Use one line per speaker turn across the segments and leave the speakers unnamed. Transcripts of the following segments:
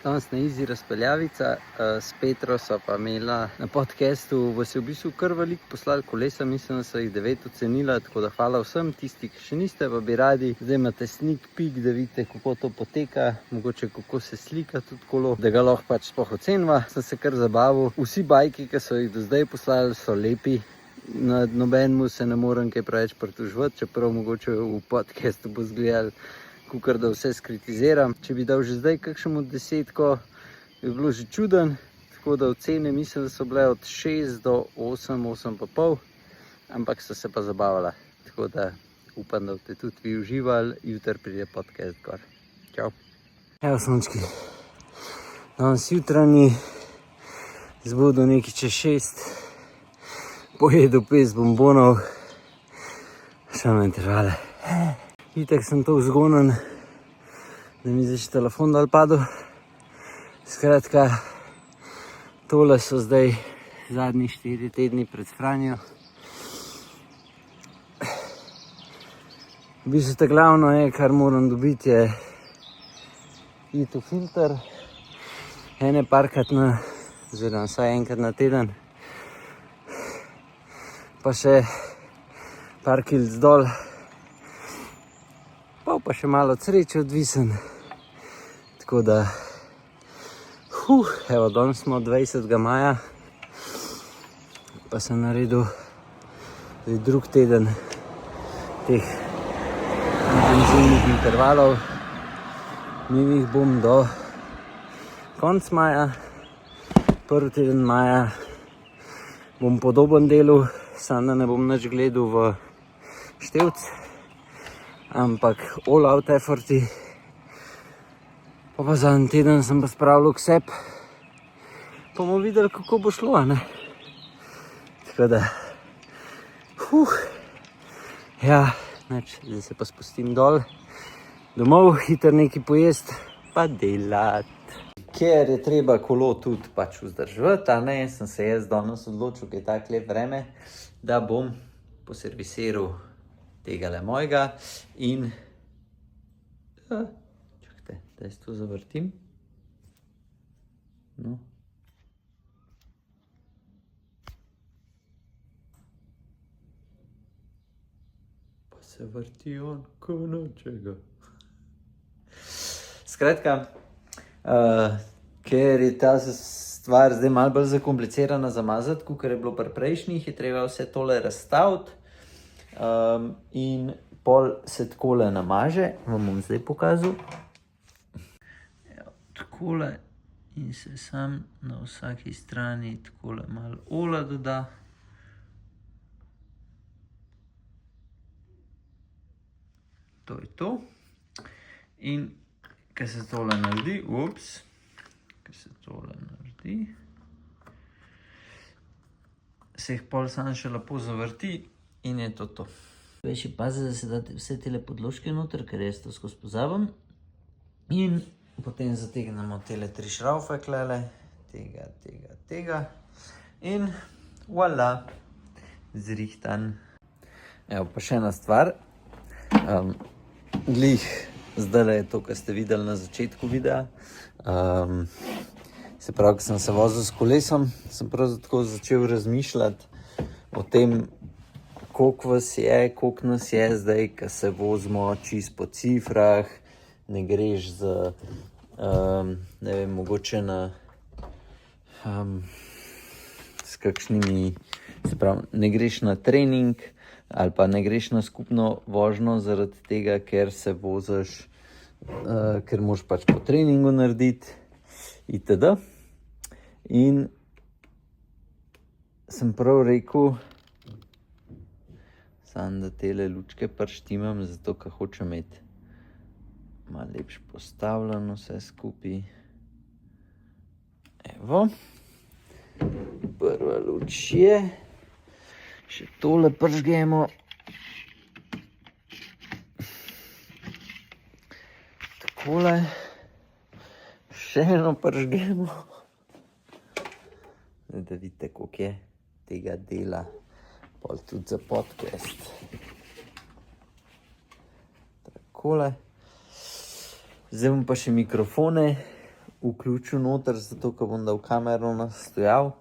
Danes na Easy razpeljavica, s Petro so pa imela na podcastu, vas je v bistvu kar veliko poslali kolesa, mislim, da so jih 9 ocenila, tako da hvala vsem, tisti, ki še niste, pa bi radi, zdaj imate sneak peek, da vidite, kako to poteka, mogoče kako se slika tudi kolo, da ga lahko pač sploh oceniva. Sem se kar zabavil, vsi bajki, ki so jih do zdaj poslali, so lepi. Na nobenemu se ne morem kaj preveč pritoževati, čeprav mogoče v podcastu bo zgledal, kakor da vse skritiziram. Če bi dal že zdaj kakšnemu 10, bi bilo že čuden, tako da ocene mislim, da so bile od 6 do 8, 8,5, ampak so se pa zabavala. Tako da upam, da boste tudi vi uživali, jutri pride podcast gor. Čau. Evo, sončki, danes jutranji zbudil nekaj čez 6, pojedel 5 bombonov, šel na intervale. Itak sem to vzgonen, da mi zdaj še telefon dol padel. Skratka, tole so zdaj zadnji 4 tedni pred Franjo. V bistvu ta glavno je, kar moram dobiti, je iti v filter. Ene parkrat oziroma vsaj enkrat na teden. Pa še par kilc dol. Pa še malo od sreče odvisen. Tako da, evo, danes smo 20. maja, pa sem naredil drug teden teh intenzivnih intervalov. Njih bom do konc maja, prvi teden maja bom podoben delu, samo da ne bom nič gledal v števc, ampak all out efforti. Pa zadnji teden sem pa spravil k sebi, pa bomo videli, kako bo šlo, ne? Tako da, ja, neč, zdaj se pa spustim dol, domov, hitro nekaj pojesti, pa delati. Ker je treba kolo tudi pač vzdrževati, a ne, sem se jaz danes odločil, kaj takle vreme, da bom poservisiral tegale mojega in čakajte, da jaz to zavrtim. No. Pa se vrti on ko nočega. Skratka, ker je ta stvar zdaj malo bolj zakomplicirana zamazati, kakor je bilo pri prejšnjih, je treba vse tole razstaviti. In pol se takole namaže, vam bom zdaj pokazal. Evo, takole in se sam na vsaki strani takole malo olja doda. To je to. In ko se tole naredi, se jih pol sam še lepo zavrti. In je to. Še pazi, da se date vse tele podložke noter, ker jaz to skozi pozabim. In potem zategnemo tele 3 šraufe klele, tega. In voilà, zrihtan. Evo, pa še ena stvar. Glih, zdajle je to, kar ste videli na začetku videa. Se pravi, ko sem se vozil s kolesom, sem prav tako začel razmišljati o tem, koliko vas je, koliko nas je zdaj, ko se vozimo čist po cifrah, ne greš z, ne vem, mogoče s kakšnimi, se pravi, ne greš na trening ali pa ne greš na skupno vožnjo zaradi tega, ker se voziš, ker moraš pač po treningu narediti itd. In sem prav rekel, samo da tele lučke prštimam, zato ker hočem imeti malo lepše postavljeno vse skupaj. Evo, prva luč je, še tole pržgemo. Takole, še eno pržgemo. Da vidite, koliko je tega dela. Pol tudi za podcast. Takole. Zdaj bom pa še mikrofone vključil noter, zato ker bom dal kamero nastojal.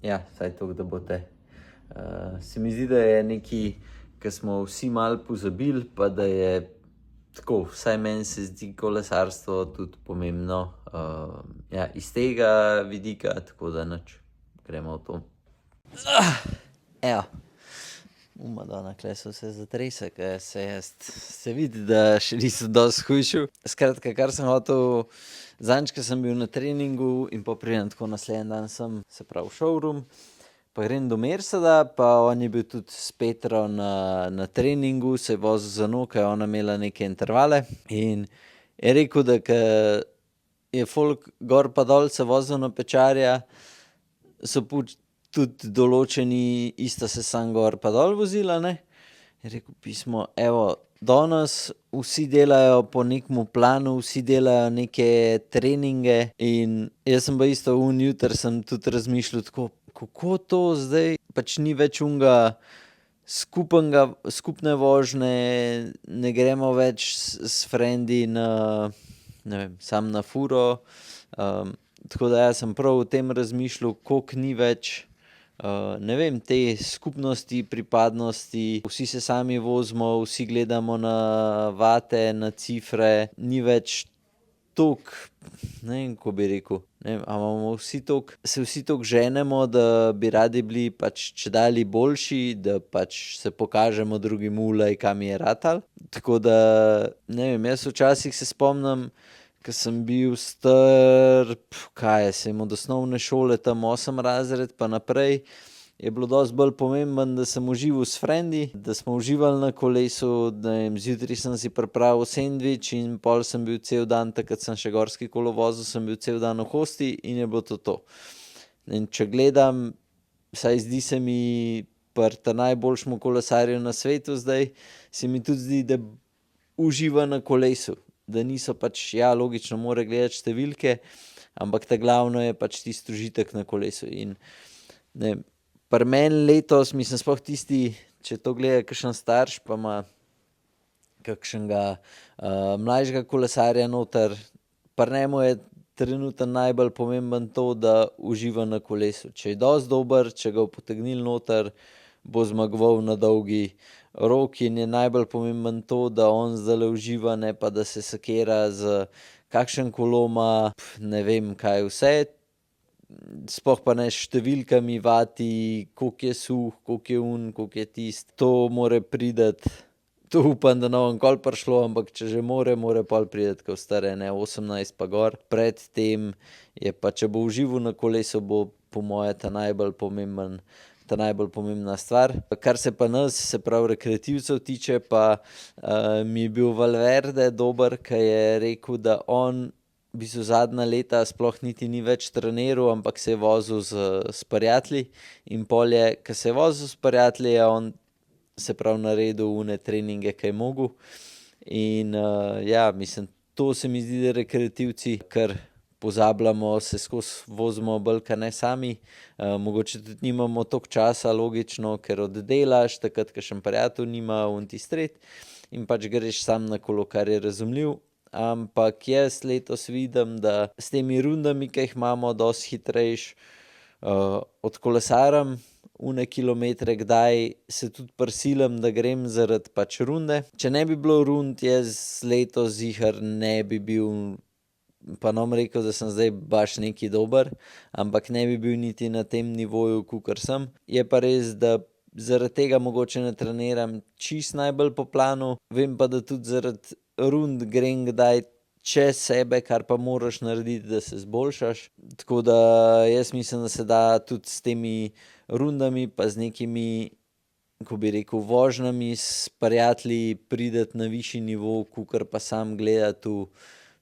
Ja, saj to, da boste. Se mi zdi, da je nekaj, ki smo vsi malo pozabili, pa da je tako, vsaj meni se zdi kolesarstvo tudi pomembno. Ja, iz tega vidika, tako da nič, gremo v to. Evo. Madonna, kle so se zatrese, ker se vidi, da še nisem dosti hujšil. Skratka, kar sem hotel, zadnjič, ko sem bil na treningu in pa pridem tako naslednji dan sem, se pravi showroom, pa grem do Merseda, pa on je bil tudi s Petro na treningu, se je vozil za njo, ker je ona imela neke intervale in je rekel, da ke je folk gor pa dol se vozil na Pečarja, so tudi določeni isto se sam gor pa dol vozila, ne. Je rekel pismo, evo, danes vsi delajo po nekemu planu, vsi delajo neke treninge in jaz sem pa isto jutri sem tudi razmišljal tako, kako to zdaj, pač ni več onega skupne vožnje, ne gremo več s frendi na, ne vem, sam na furo, tako da jaz sem prav o tem razmišljal, koliko ni več, ne vem, te skupnosti, pripadnosti, vsi se sami vozimo, vsi gledamo na vate, na cifre, ni več toliko, ne vem, ko bi rekel, ne vem, a imamo vsi toliko, se vsi toliko ženemo, da bi radi bili pač čedalje boljši, da pač se pokažemo drugim ulej, kam je ratal. Tako da, ne vem, jaz včasih se spomnim, ko sem bil star, sem od osnovne šole tam 8 razred pa naprej, je bilo dosti bolj pomembno, da sem užival s frendi, da smo uživali na kolesu, ne vem, zjutraj sem si pripravil sendvič in pol sem bil cel dan, takrat sem še gorski kolo vozil, sem bil cel dan v Hosti in je bilo to to. In če gledam, saj zdi se mi pri najboljšemu kolesarju na svetu zdaj, se mi tudi zdi, da uživa na kolesu. Da niso pač, ja, logično mora gledati številke, ampak ta glavno je pač tisti užitek na kolesu. In ne, pri meni letos, mislim, sploh tisti, če to gleda kakšen starš, pa ima kakšnega mlajšega kolesarja noter, pri njemu je trenutno najbolj pomemben to, da uživa na kolesu. Če je dosti dober, če ga bo potegnili noter, bo zmagoval na dolgi rok in je najbolj pomemben to, da on zdajle uživa, ne pa da se sekira z kakšen kolo ima, ne vem kaj vse, sploh pa ne s številkami, vati, koliko je suh, koliko je koliko je tist, to more priti, to upam, da ne bo nikoli prišlo, ampak če že more pol priti, ko stare, ne, 18 pa gor, pred tem je pa, če bo užival na kolesu, bo po moje ta najbolj pomembna stvar. Kar se pa nas, se pravi rekreativcev tiče, pa mi je bil Valverde dober, ki je rekel, da on v bistvu zadnja leta sploh niti ni več treniral, ampak se je vozil s prijatelji in pol je, ko se je vozil s prijatelji, je on se pravi naredil one treninge, ki je mogel. In ja, mislim, to se mi zdi, da rekreativci kar pozabljamo, se skozi vozimo bolj, ka ne sami, mogoče tudi nimamo toliko časa, logično, ker oddelaš, takrat, kakšen prijatelj nima, tistret, in pač greš sam na kolo, kar je razumljiv, ampak jaz letos vidim, da s temi rundami, ki jih imamo, dosti hitrejš odkolesarim one kilometre, kdaj se tudi prisilim, da grem zaradi pač runde. Če ne bi bilo rund, jaz letos ziher ne bi bil, pa ne bom rekel, da sem zdaj baš neki dober, ampak ne bi bil niti na tem nivoju, kakor sem. Je pa res, da zaradi tega mogoče ne treniram čisto najbolj po planu, vem pa, da tudi zaradi rund grem kdaj čez sebe, kar pa moraš narediti, da se zboljšaš. Tako da jaz mislim, da se da tudi s temi rundami pa z nekimi, ko bi rekel, vožnjami s prijatelji prideti na višji nivo, kakor pa sam gledati v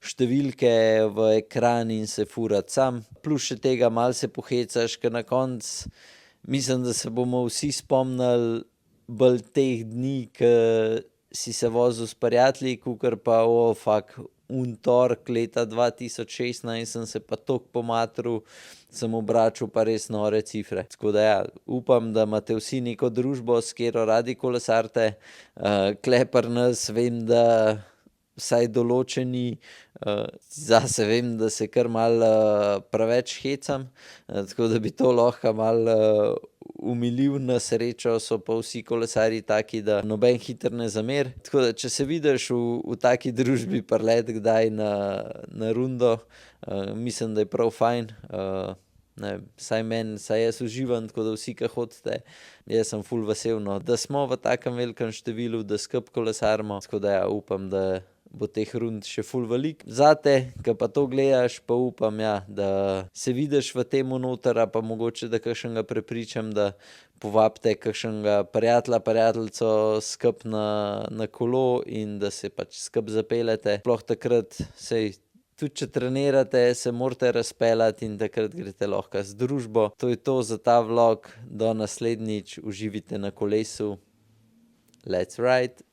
številke v ekran in se furati sam. Plus še tega malo se pohecaš, ker na koncu mislim, da se bomo vsi spomnili bolj teh dni, ke si se vozil s prijatelji, kakor pa torek leta 2016 sem se pa toliko pomatril, sem obračal pa res nore cifre. Tako da ja, upam, da imate vsi neko družbo, s katero radi kolesarite. Tule pri nas vem, da vsaj določeni
Zase vem, da se kar malo preveč hecam, tako da bi to lahko malo umilil. Na srečo so pa vsi kolesarji taki, da noben hiter ne zamer. Tako da, če se vidiš v taki družbi prilet kdaj na rundo, mislim, da je prav fajn. Ne vem, saj jaz uživam, tako da vsi, ki hodite, jaz sem ful vesel, no, da smo v takem velikem številu, da skupaj kolesarimo, tako da ja, upam, da bo teh rund še ful veliko. Zate, ki pa to gledaš, pa upam, ja, da se vidiš v temu noter, pa mogoče, da kakšnega prepričam, da povabite kakšnega prijatelja, prijateljico skupaj na kolo in da se pač skupaj zapeljete. Sploh takrat, sej tudi če trenirate, se morate razpeljati in takrat greste lahko z družbo. To je to za ta vlog, do naslednjič, uživajte na kolesu. Let's ride!